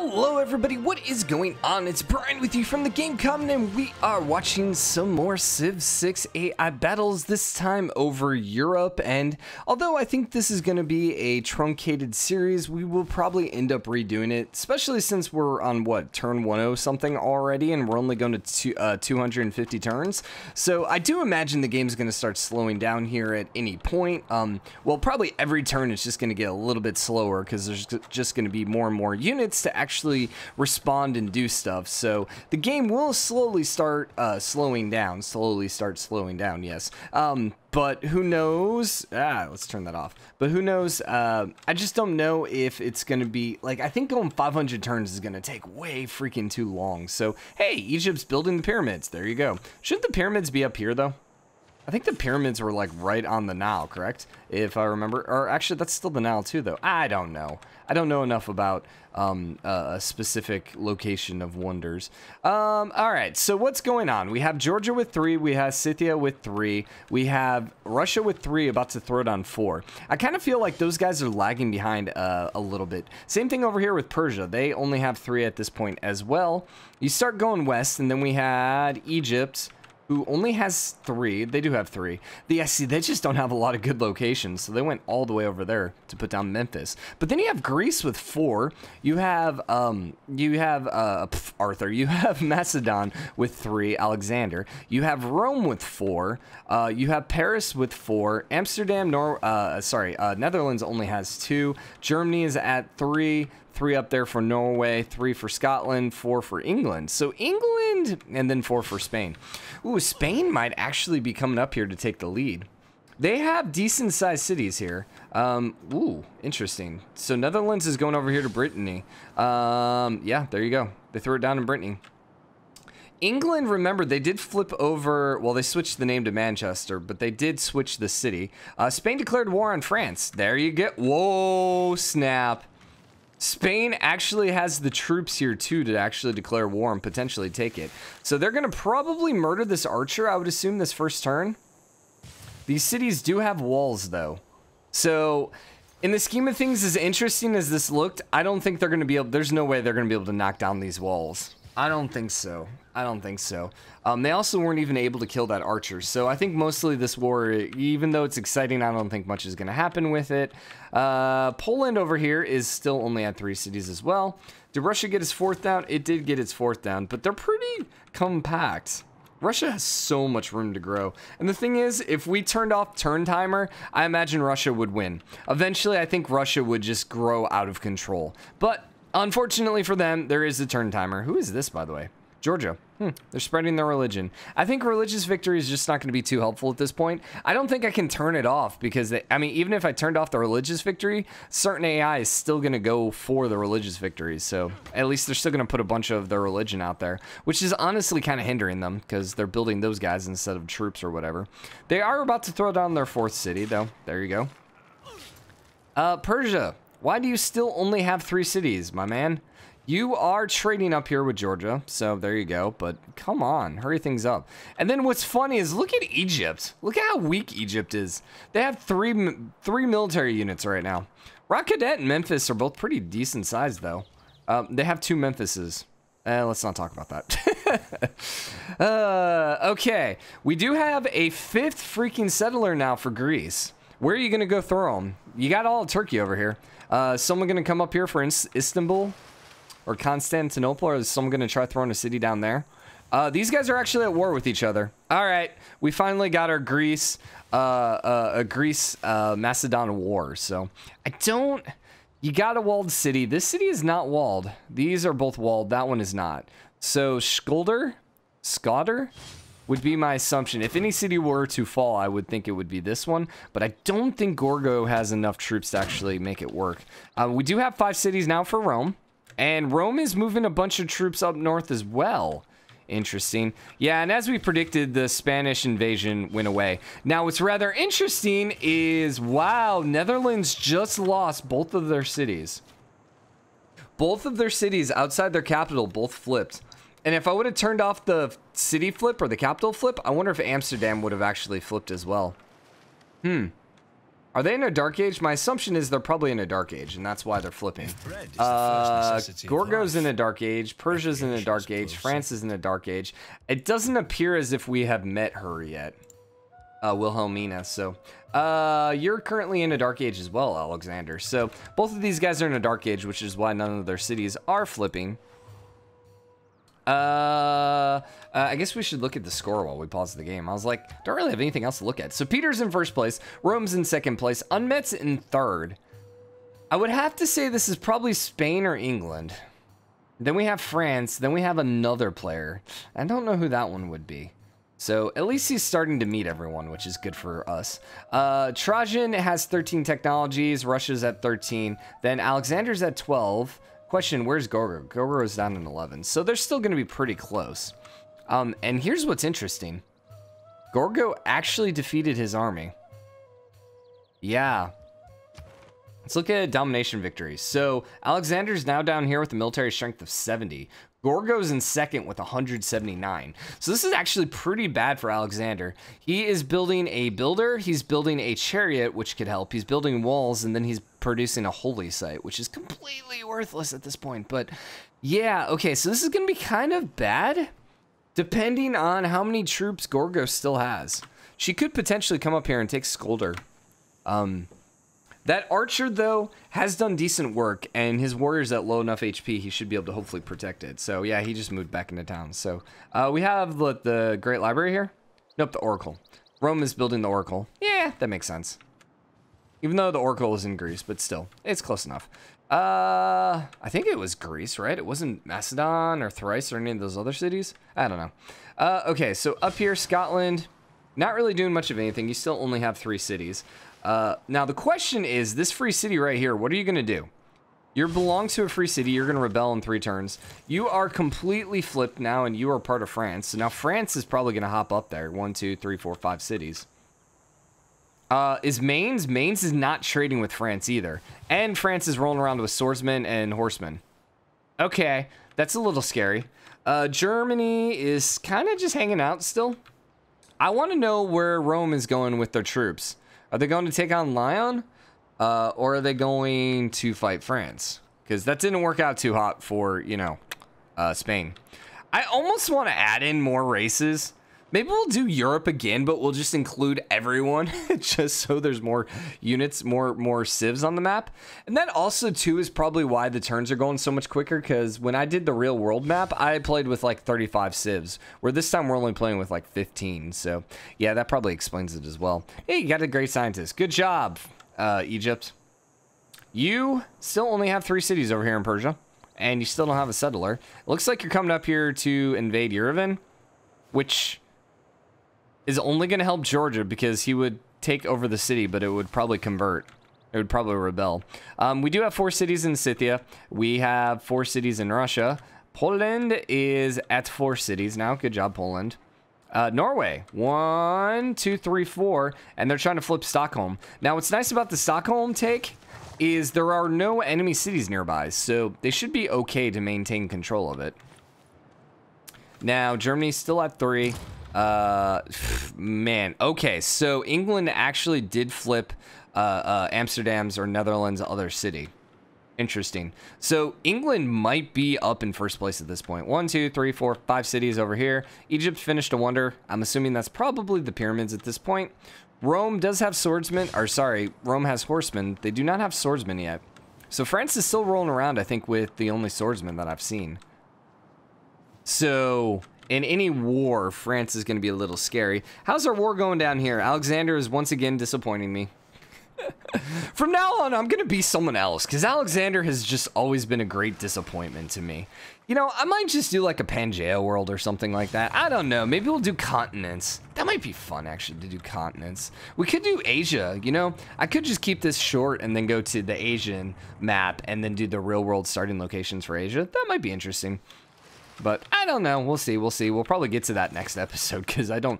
Hello everybody, what is going on? It's Brian with you from TheGameCommon, and we are watching some more Civ 6 AI battles, this time over Europe. And although I think this is going to be a truncated series, we will probably end up redoing it, especially since we're on, what, turn 10 something already, and we're only going to 250 turns. So I do imagine the game's going to start slowing down here at any point. Well, probably every turn it's just going to get a little bit slower, because there's just going to be more and more units to actually respond and do stuff. So the game will slowly start slowing down, yes. But who knows? Let's turn that off. But who knows? I just don't know if it's going to be, like, I think going 500 turns is going to take way freaking too long. So, hey, Egypt's building the pyramids. There you go. Shouldn't the pyramids be up here, though? I think the pyramids were, like, right on the Nile, correct? If I remember. Or, actually, that's still the Nile, too, though. I don't know. I don't know enough about a specific location of wonders. Alright, so what's going on? We have Georgia with 3. We have Scythia with 3. We have Russia with 3, about to throw down 4. I kind of feel like those guys are lagging behind a little bit. Same thing over here with Persia. They only have 3 at this point as well. You start going west, and then we had Egypt, who only has 3. They do have 3. See, they just don't have a lot of good locations, so they went all the way over there to put down Memphis. But then you have Greece with 4. You have Arthur. You have Macedon with 3. Alexander. You have Rome with 4. You have Paris with 4. Amsterdam, Netherlands only has 2. Germany is at 3. 3 up there for Norway, 3 for Scotland, 4 for England. So England, and then 4 for Spain. Ooh, Spain might actually be coming up here to take the lead. They have decent sized cities here. Ooh, interesting. So Netherlands is going over here to Brittany. Yeah, there you go. They threw it down in Brittany. England, remember, they did flip over, well, they switched the name to Manchester, but they did switch the city. Spain declared war on France. There you go. Whoa, snap. Spain actually has the troops here, too, to actually declare war and potentially take it. So they're going to probably murder this archer, I would assume, this first turn. These cities do have walls, though. So, in the scheme of things, as interesting as this looked, I don't think they're going to be able... There's no way they're going to be able to knock down these walls. I don't think so. I don't think so. They also weren't even able to kill that archer. So I think mostly this war, even though it's exciting, I don't think much is going to happen with it. Poland over here is still only at 3 cities as well. Did Russia get its 4th down? It did get its 4th down, but they're pretty compact. Russia has so much room to grow. And the thing is, if we turned off turn timer, I imagine Russia would win. Eventually, I think Russia would just grow out of control. But unfortunately for them, there is a turn timer. Who is this, by the way? Georgia. They're spreading their religion. I think religious victory is just not going to be too helpful at this point. I don't think I can turn it off because, I mean, even if I turned off the religious victory, certain AI is still going to go for the religious victories. So at least they're still going to put a bunch of their religion out there, which is honestly kind of hindering them because they're building those guys instead of troops or whatever. They are about to throw down their 4th city, though. There you go. Persia. Why do you still only have 3 cities, my man? You are trading up here with Georgia, so there you go. But come on, hurry things up. And then what's funny is look at Egypt. Look at how weak Egypt is. They have three military units right now. Rock Cadet and Memphis are both pretty decent sized, though. They have 2 Memphises. Let's not talk about that. Okay, we do have a 5th freaking settler now for Greece. Where are you going to go throw them? You got all of Turkey over here. Someone going to come up here for Istanbul? Or Constantinople, or is someone going to try throwing a city down there? These guys are actually at war with each other. All right, we finally got our Macedon war. So you got a walled city. This city is not walled. These are both walled. That one is not. So Skolder would be my assumption. If any city were to fall, I would think it would be this one. But I don't think Gorgo has enough troops to actually make it work. We do have 5 cities now for Rome. And Rome is moving a bunch of troops up north as well. Interesting. Yeah, and as we predicted, the Spanish invasion went away. Now, what's rather interesting is, wow, Netherlands just lost both of their cities. Both of their cities outside their capital both flipped. And if I would have turned off the city flip or the capital flip, I wonder if Amsterdam would have actually flipped as well. Are they in a dark age? My assumption is they're probably in a dark age, and that's why they're flipping. Gorgo's in a dark age. Persia's in a dark age. France is in a dark age. It doesn't appear as if we have met her yet, Wilhelmina. So you're currently in a dark age as well, Alexander. So both of these guys are in a dark age, which is why none of their cities are flipping. I guess we should look at the score while we pause the game. I was like, don't really have anything else to look at. So Peter's in first place, Rome's in second place, Unmet's in third. I would have to say this is probably Spain or England. Then we have France, then we have another player. I don't know who that one would be. So at least he's starting to meet everyone, which is good for us. Trajan has 13 technologies, Russia's at 13, then Alexander's at 12. Question, where's Gorgo? Gorgo is down in 11. So they're still going to be pretty close. And here's what's interesting. Gorgo actually defeated his army. Yeah. Let's look at domination victories. So Alexander's now down here with a military strength of 70. Gorgo's in second with 179. So this is actually pretty bad for Alexander. He is building a builder. He's building a chariot, which could help. He's building walls, and then he's producing a holy site, which is completely worthless at this point. But yeah, okay, so this is going to be kind of bad, depending on how many troops Gorgo still has. She could potentially come up here and take Skolder. That archer, though, has done decent work, and his warrior's at low enough HP, he should be able to hopefully protect it. So, yeah, he just moved back into town. So, we have the Great Library here. Nope, the Oracle. Rome is building the Oracle. Yeah, that makes sense. Even though the Oracle is in Greece, but still, it's close enough. I think it was Greece, right? It wasn't Macedon or Thrace or any of those other cities. I don't know. Okay, so up here, Scotland, not really doing much of anything. You still only have 3 cities. Now the question is, this free city right here, what are you going to do? You belong to a free city. You're going to rebel in 3 turns. You are completely flipped now, and you are part of France. So now France is probably going to hop up there. 1, 2, 3, 4, 5 cities. Is Mainz? Mainz is not trading with France either. And France is rolling around with swordsmen and horsemen. Okay, that's a little scary. Germany is kind of just hanging out still. I want to know where Rome is going with their troops. Are they going to take on Lyon? Or are they going to fight France? Because that didn't work out too hot for, you know, Spain. I almost want to add in more races. Maybe we'll do Europe again, but we'll just include everyone just so there's more units, more civs on the map. And that also, too, is probably why the turns are going so much quicker, because when I did the real world map, I played with like 35 civs, where this time we're only playing with like 15. So, yeah, that probably explains it as well. Hey, you got a great scientist. Good job, Egypt. You still only have 3 cities over here in Persia, and you still don't have a settler. It looks like you're coming up here to invade Yerevan, which is only going to help Georgia because he would take over the city, but it would probably convert. It would probably rebel. We do have 4 cities in Scythia. We have 4 cities in Russia. Poland is at 4 cities now. Good job, Poland. Norway, 1, 2, 3, 4, and they're trying to flip Stockholm. Now, what's nice about the Stockholm take is there are no enemy cities nearby, so they should be okay to maintain control of it. Now, Germany's still at 3. Man, okay, so England actually did flip Amsterdam's or Netherlands' other city. Interesting. So England might be up in first place at this point. 1, 2, 3, 4, 5 cities over here. Egypt finished a wonder. I'm assuming that's probably the pyramids at this point. Rome does have swordsmen, or sorry, Rome has horsemen. They do not have swordsmen yet. So France is still rolling around, I think, with the only swordsman that I've seen. So in any war, France is going to be a little scary. How's our war going down here? Alexander is once again disappointing me. From now on, I'm going to be someone else, because Alexander has just always been a great disappointment to me. You know, I might just do like a Pangea world or something like that. I don't know. Maybe we'll do continents. That might be fun, actually, to do continents. We could do Asia, you know? I could just keep this short and then go to the Asian map and then do the real world starting locations for Asia. That might be interesting. But I don't know. We'll see. We'll see. We'll probably get to that next episode because I don't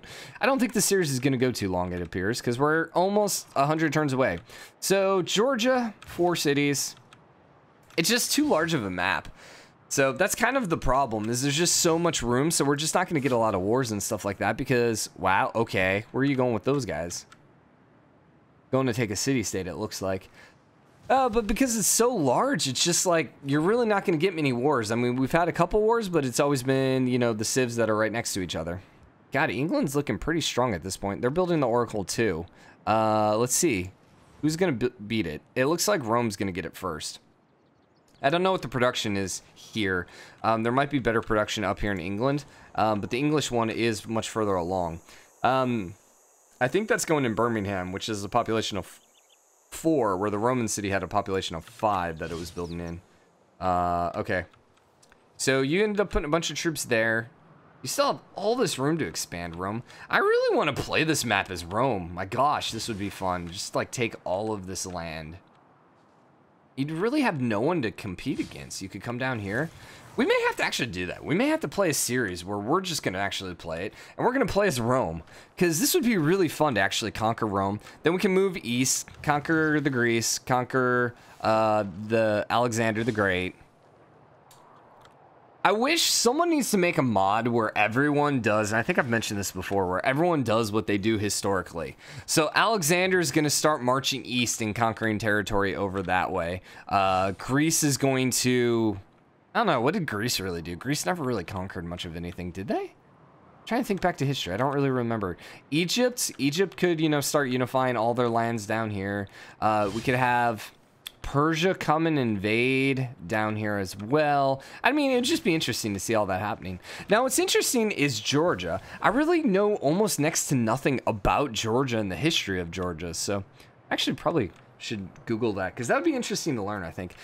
think the series is going to go too long, it appears, because we're almost 100 turns away. So Georgia, 4 cities. It's just too large of a map. So that's kind of the problem, is there's just so much room. So we're just not going to get a lot of wars and stuff like that because, wow, okay, where are you going with those guys? going to take a city-state, it looks like. But because it's so large, it's just like, you're really not going to get many wars. I mean, we've had a couple wars, but it's always been, you know, the civs that are right next to each other. God, England's looking pretty strong at this point. They're building the Oracle too. Let's see. Who's going to beat it? It looks like Rome's going to get it first. I don't know what the production is here. There might be better production up here in England, but the English one is much further along. I think that's going in Birmingham, which is a population of 4, where the Roman city had a population of 5 that it was building in. Okay. So you ended up putting a bunch of troops there. You still have all this room to expand, Rome. I really want to play this map as Rome. My gosh, this would be fun. Just, like, take all of this land. You'd really have no one to compete against. You could come down here. We may have to actually do that. We may have to play a series where we're just going to actually play it. And we're going to play as Rome. Because this would be really fun to actually conquer Rome. Then we can move east, conquer the Greece, conquer the Alexander the Great. I wish someone needs to make a mod where everyone does, and I think I've mentioned this before, where everyone does what they do historically. So Alexander is going to start marching east and conquering territory over that way. Greece is going to... I don't know, what did Greece really do? Greece never really conquered much of anything, did they? I'm trying to think back to history. I don't really remember. Egypt could, you know, start unifying all their lands down here. We could have Persia come and invade down here as well. I mean, it'd just be interesting to see all that happening. Now, what's interesting is Georgia. I really know almost next to nothing about Georgia and the history of Georgia, so actually probably should Google that, because that would be interesting to learn, I think.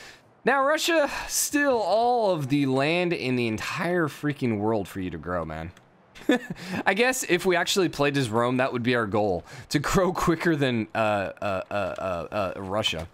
Now, Russia, still all of the land in the entire freaking world for you to grow, man. I guess if we actually played as Rome, that would be our goal, to grow quicker than Russia.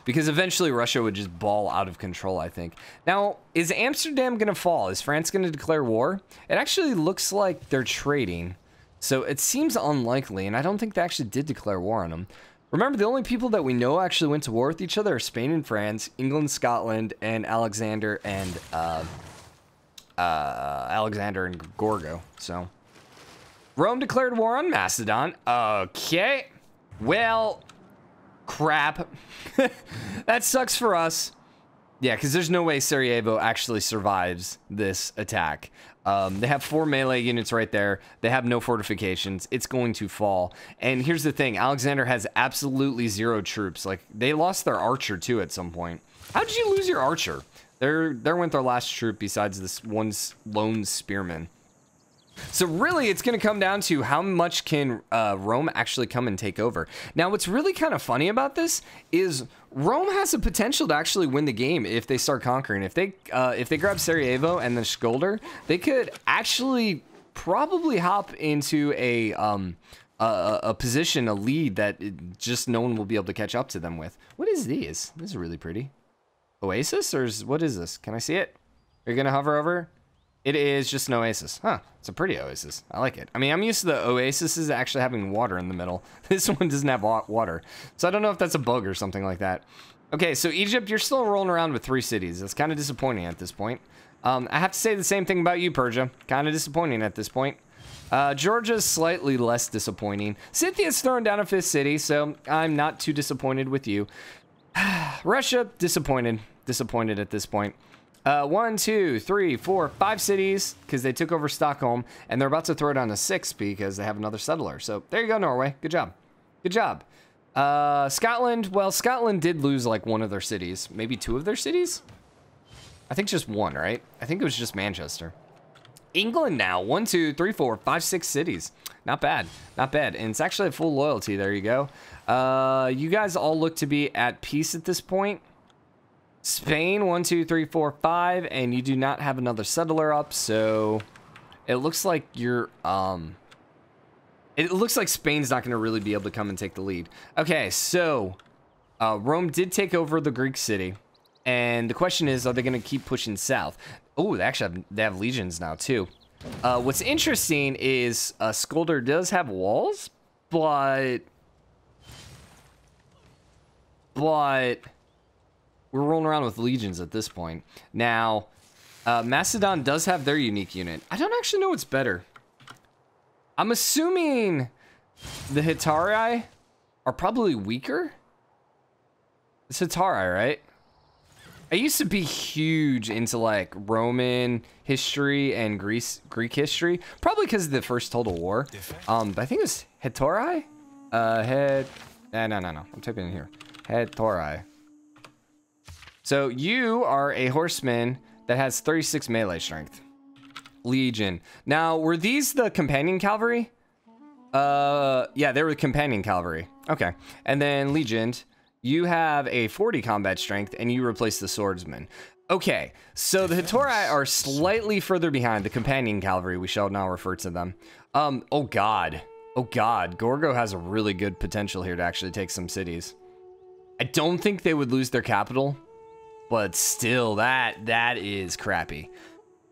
Because eventually Russia would just ball out of control, I think. Now, is Amsterdam going to fall? Is France going to declare war? It actually looks like they're trading. So it seems unlikely, and I don't think they actually did declare war on them. Remember, the only people that we know actually went to war with each other are Spain and France, England, Scotland, and Alexander and Gorgo. So, Rome declared war on Macedon. Okay. Well... crap. That sucks for us. Yeah, because there's no way Sarajevo actually survives this attack. They have 4 melee units right there. They have no fortifications. It's going to fall. And here's the thing. Alexander has absolutely 0 troops. Like, they lost their archer, too, at some point. How did you lose your archer? There went their last troop besides this one lone spearman. So really, it's going to come down to how much can Rome actually come and take over. Now, what's really kind of funny about this is Rome has the potential to actually win the game if they start conquering. If they grab Sarajevo and then Skolder, they could actually probably hop into a position, a lead that just no one will be able to catch up to them with. What is these? This is really pretty. Oasis, or what is this? Can I see it? Are you going to hover over? It is just an oasis. Huh, it's a pretty oasis. I like it. I mean, I'm used to the oases actually having water in the middle. This one doesn't have water. So I don't know if that's a bug or something like that. Okay, so Egypt, you're still rolling around with 3 cities. That's kind of disappointing at this point. I have to say the same thing about you, Persia. Kind of disappointing at this point. Georgia's slightly less disappointing. Scythia's throwing down a 5th city, so I'm not too disappointed with you. Russia, disappointed. Disappointed at this point. 1, 2, 3, 4, 5 cities, because they took over Stockholm, and they're about to throw down a 6th because they have another settler. So there you go, Norway. Good job. Good job. Scotland, well, Scotland did lose like 1 of their cities. Maybe 2 of their cities? I think just 1, right? I think it was just Manchester. England now, 1, 2, 3, 4, 5, 6 cities. Not bad. Not bad. And it's actually a full loyalty. There you go. You guys all look to be at peace at this point. Spain, 1, 2, 3, 4, 5, and you do not have another settler up, so it looks like you're, it looks like Spain's not going to really be able to come and take the lead. Okay, so, Rome did take over the Greek city, and the question is, are they going to keep pushing south? Oh, they have legions now, too. What's interesting is, Skolder does have walls, but we're rolling around with legions at this point. Now, Macedon does have their unique unit. I don't actually know what's better. I'm assuming the Hittari are probably weaker. It's Hatari, right? I used to be huge into like Roman history and Greek history, probably because of the first Total War. But I think it was Hattori. No. I'm typing in here. Hattori. So you are a horseman that has 36 melee strength. Legion. Now, were these the companion cavalry? Yeah, they were the companion cavalry. Okay. And then Legion, you have a 40 combat strength, and you replace the swordsman. Okay, so the Hattori are slightly further behind the companion cavalry. We shall now refer to them. Oh god. Oh god. Gorgo has a really good potential here to actually take some cities. I don't think they would lose their capital, but still, that is crappy.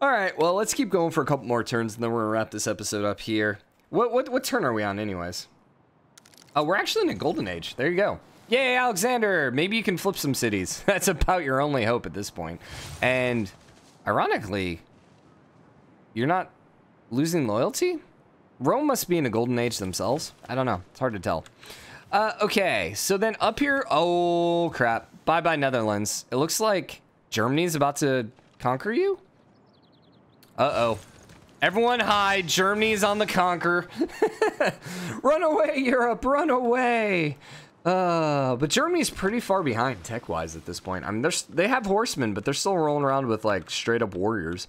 All right, well, let's keep going for a couple more turns, and then we're gonna wrap this episode up here. What turn are we on, anyways? Oh, we're actually in a golden age. There you go. Yay, Alexander! Maybe you can flip some cities. That's about your only hope at this point. And ironically, you're not losing loyalty? Rome must be in a golden age themselves. I don't know. It's hard to tell. Okay, so then up here, oh crap. Bye-bye Netherlands. It looks like Germany's about to conquer you? Uh-oh. Everyone hide, Germany's on the conquer. Run away, Europe, run away. But Germany's pretty far behind tech-wise at this point. I mean, they have horsemen, but they're still rolling around with, like, straight-up warriors.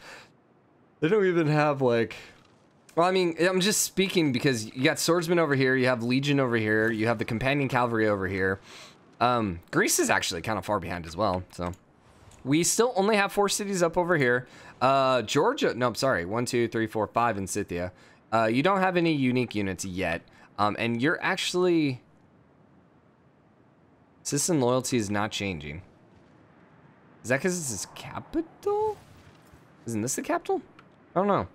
They don't even have, like... Well, I mean, I'm just speaking because you got swordsmen over here, you have legion over here, you have the companion cavalry over here. Greece is actually kind of far behind as well, so... We still only have 4 cities up over here. Georgia, no, I'm sorry, 1, 2, 3, 4, 5 in Scythia. You don't have any unique units yet. And you're actually... Citizen loyalty is not changing. Is that because it's its capital? Isn't this the capital? I don't know.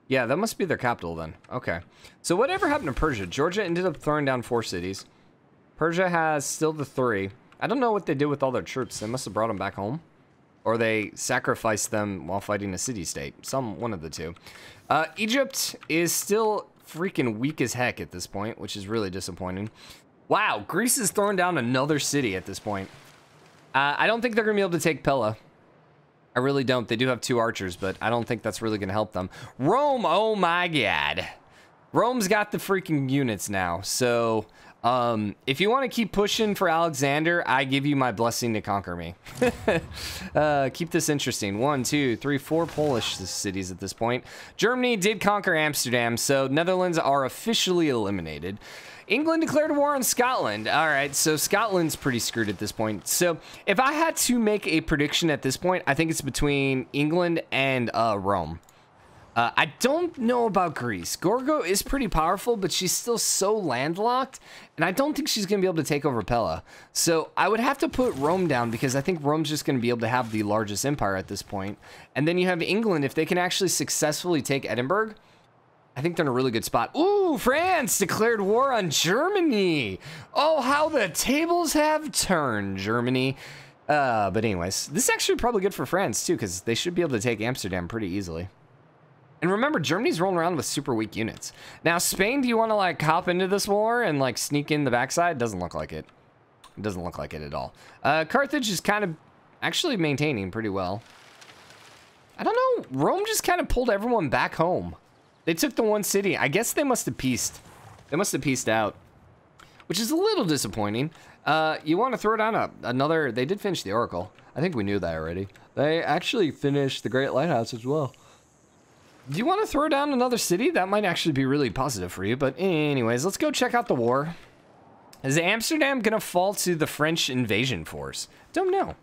Yeah, that must be their capital then. Okay. So whatever happened to Persia? Georgia ended up throwing down 4 cities. Persia has still the 3. I don't know what they did with all their troops. They must have brought them back home. Or they sacrificed them while fighting a city-state. One of the two. Egypt is still freaking weak as heck at this point, which is really disappointing. Wow, Greece is throwing down another city at this point. I don't think they're going to be able to take Pella. I really don't. They do have 2 archers, but I don't think that's really going to help them. Rome, oh my god. Rome's got the freaking units now, so... if you want to keep pushing for Alexander, I give you my blessing to conquer me. Keep this interesting. 1, 2, 3, 4 Polish cities at this point. Germany did conquer Amsterdam, so Netherlands are officially eliminated. England declared war on Scotland. All right, so Scotland's pretty screwed at this point. So if I had to make a prediction at this point, I think it's between England and Rome. I don't know about Greece. Gorgo is pretty powerful, but she's still so landlocked, and I don't think she's going to be able to take over Pella. So I would have to put Rome down because I think Rome's just going to be able to have the largest empire at this point. And then you have England. If they can actually successfully take Edinburgh, I think they're in a really good spot. Ooh, France declared war on Germany. Oh, how the tables have turned, Germany. But anyways, this is actually probably good for France, too, because they should be able to take Amsterdam pretty easily. And remember, Germany's rolling around with super weak units. Now, Spain, do you want to, like, hop into this war and, like, sneak in the backside? Doesn't look like it. It doesn't look like it at all. Carthage is kind of actually maintaining pretty well. I don't know. Rome just kind of pulled everyone back home. They took the 1 city. I guess they must have pieced. They must have pieced out, which is a little disappointing. You want to throw down another... They did finish the Oracle. I think we knew that already. They actually finished the Great Lighthouse as well. Do you want to throw down another city? That might actually be really positive for you. But anyways, let's go check out the war. Is Amsterdam going to fall to the French invasion force? Don't know.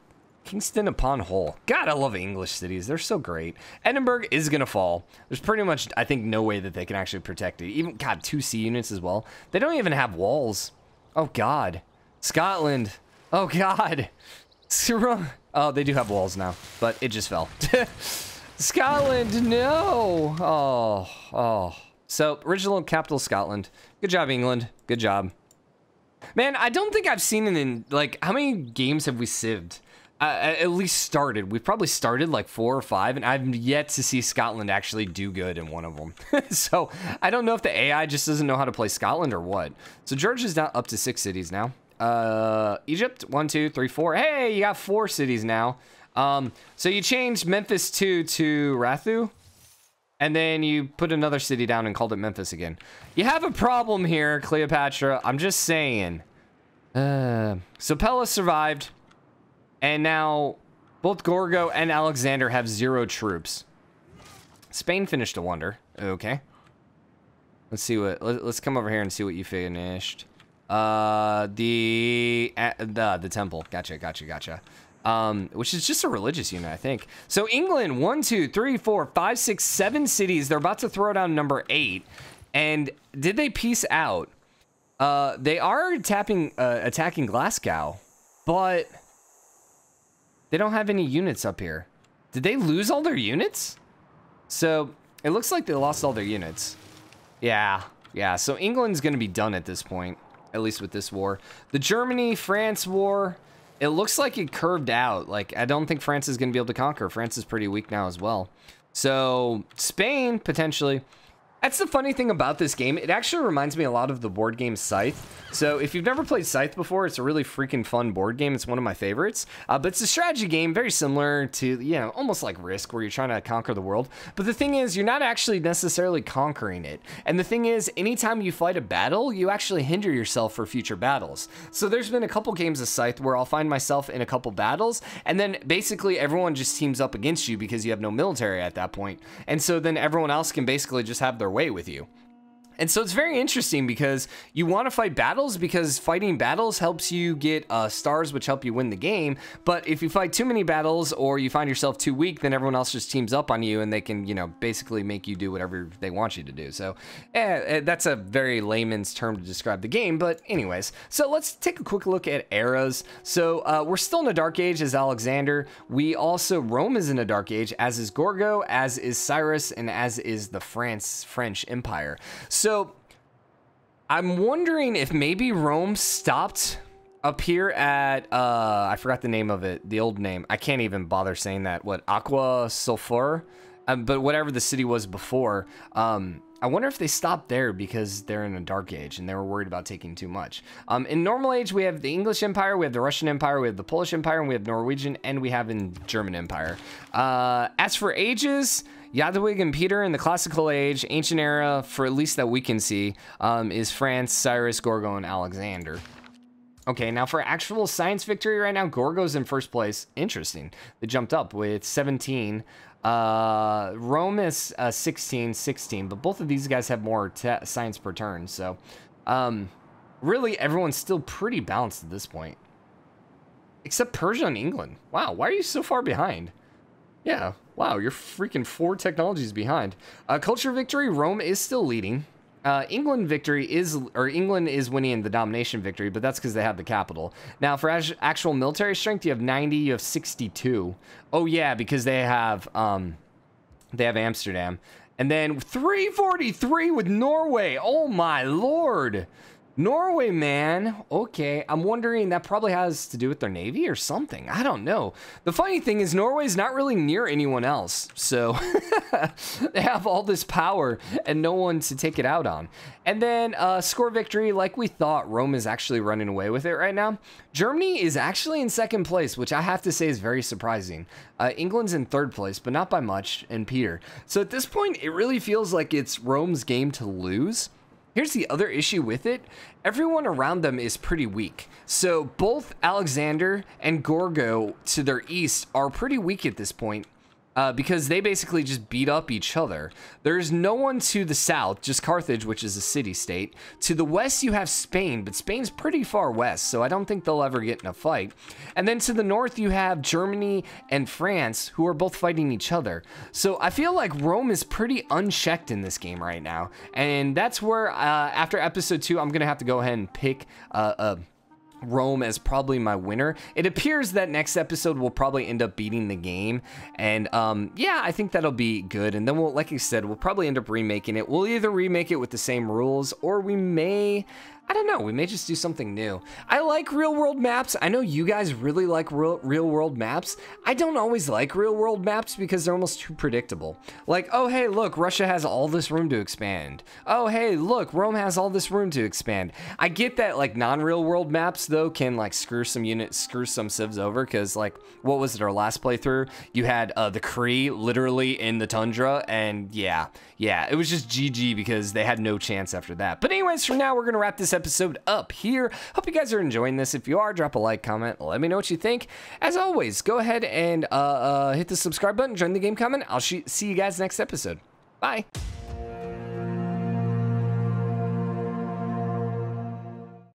Kingston upon Hull. God, I love English cities. They're so great. Edinburgh is going to fall. There's pretty much, I think, no way that they can actually protect it. Even, God, 2 sea units as well. They don't even have walls. Oh, God. Scotland. Oh, God. Oh, they do have walls now, but it just fell. Scotland, no. Oh. So, original capital Scotland. Good job, England. Good job. Man, I don't think I've seen it in, like, how many games have we cived? at least started. We've probably started like 4 or 5, and I've yet to see Scotland actually do good in one of them. So I don't know if the AI just doesn't know how to play Scotland or what. So Georgia's down up to 6 cities now. Egypt, 1, 2, 3, 4. Hey, you got 4 cities now. So you changed Memphis 2 to Rathu, and then you put another city down and called it Memphis again. You have a problem here, Cleopatra. I'm just saying. So Pella survived, and now both Gorgo and Alexander have 0 troops. Spain finished a wonder. Okay. Let's see what. Let's come over here and see what you finished. The temple. Gotcha. Which is just a religious unit, I think. So England, 1, 2, 3, 4, 5, 6, 7 cities. They're about to throw down number 8. And did they peace out? They are attacking Glasgow, but they don't have any units up here. Did they lose all their units? So it looks like they lost all their units. Yeah. So England's going to be done at this point, at least with this war. The Germany-France war, it looks like it curved out. Like, I don't think France is going to be able to conquer. France is pretty weak now as well. So Spain, potentially. That's the funny thing about this game. It actually reminds me a lot of the board game Scythe. So if you've never played Scythe before, it's a really freaking fun board game. It's one of my favorites. But it's a strategy game, very similar to, you know, almost like Risk, where you're trying to conquer the world. But the thing is, you're not actually necessarily conquering it. And the thing is, anytime you fight a battle, you actually hinder yourself for future battles. So there's been a couple games of Scythe where I'll find myself in a couple battles, and then basically everyone just teams up against you because you have no military at that point. And so then everyone else can basically just have their way with you. And so it's very interesting because you want to fight battles because fighting battles helps you get stars, which help you win the game. But if you fight too many battles or you find yourself too weak, then everyone else just teams up on you and they can, you know, basically make you do whatever they want you to do. So that's a very layman's term to describe the game. But anyways, so let's take a quick look at eras. So we're still in a dark age as Alexander. Rome is in a dark age, as is Gorgo, as is Cyrus, and as is the French Empire. So I'm wondering if maybe Rome stopped up here at, I forgot the name of it, the old name. I can't even bother saying that. What, Aqua Sulfur? But whatever the city was before. I wonder if they stopped there because they're in a dark age and they were worried about taking too much. In normal age, we have the English Empire, we have the Russian Empire, we have the Polish Empire, and we have Norwegian, and we have in German Empire. As for ages, Yadwig and Peter in the classical age, ancient era, for at least that we can see, is France, Cyrus, Gorgo, and Alexander. Okay, now for actual science victory right now, Gorgo's in first place. Interesting. They jumped up with 17. Rome is 16, but both of these guys have more science per turn. So really, everyone's still pretty balanced at this point. Except Persia and England. Wow, why are you so far behind? Yeah, wow, you're freaking 4 technologies behind. Culture victory, Rome is still leading. England is winning in the domination victory, but that's because they have the capital. Now, for actual military strength, you have 90, you have 62. Oh yeah, because they have Amsterdam. And then 343 with Norway. Oh my lord. Norway, man. Okay, I'm wondering, that probably has to do with their navy or something. I don't know. The funny thing is Norway's not really near anyone else. So they have all this power and no one to take it out on. And then score victory, like we thought, Rome is actually running away with it right now. Germany is actually in second place, which I have to say is very surprising. England's in third place, but not by much, and Peter. So at this point, it really feels like it's Rome's game to lose. Here's the other issue with it. Everyone around them is pretty weak. So both Alexander and Gorgo to their east are pretty weak at this point. Because they basically just beat up each other. There's no one to the south, just Carthage, which is a city-state. To the west, you have Spain, but Spain's pretty far west, so I don't think they'll ever get in a fight. And then to the north, you have Germany and France, who are both fighting each other. So I feel like Rome is pretty unchecked in this game right now. And that's where, after episode 2, I'm going to have to go ahead and pick Rome as probably my winner. It appears that next episode will probably end up beating the game, and yeah, I think that'll be good. And then we'll, like I said, we'll probably end up remaking it. We'll either remake it with the same rules, or we may I don't know, we may just do something new. I like real world maps. I know you guys really like real world maps. I don't always like real world maps because they're almost too predictable. Like, oh hey, look, Russia has all this room to expand. Oh hey, look, Rome has all this room to expand. I get that like non-real world maps though can like screw some units, screw some civs over, because like, what was it, our last playthrough? You had the Cree literally in the tundra, and yeah, it was just GG because they had no chance after that. But anyways, for now, we're gonna wrap this episode up here. Hope you guys are enjoying this. If you are, drop a like, comment, let me know what you think. As always, go ahead and hit the subscribe button, join the game comment. I'll see you guys next episode. Bye.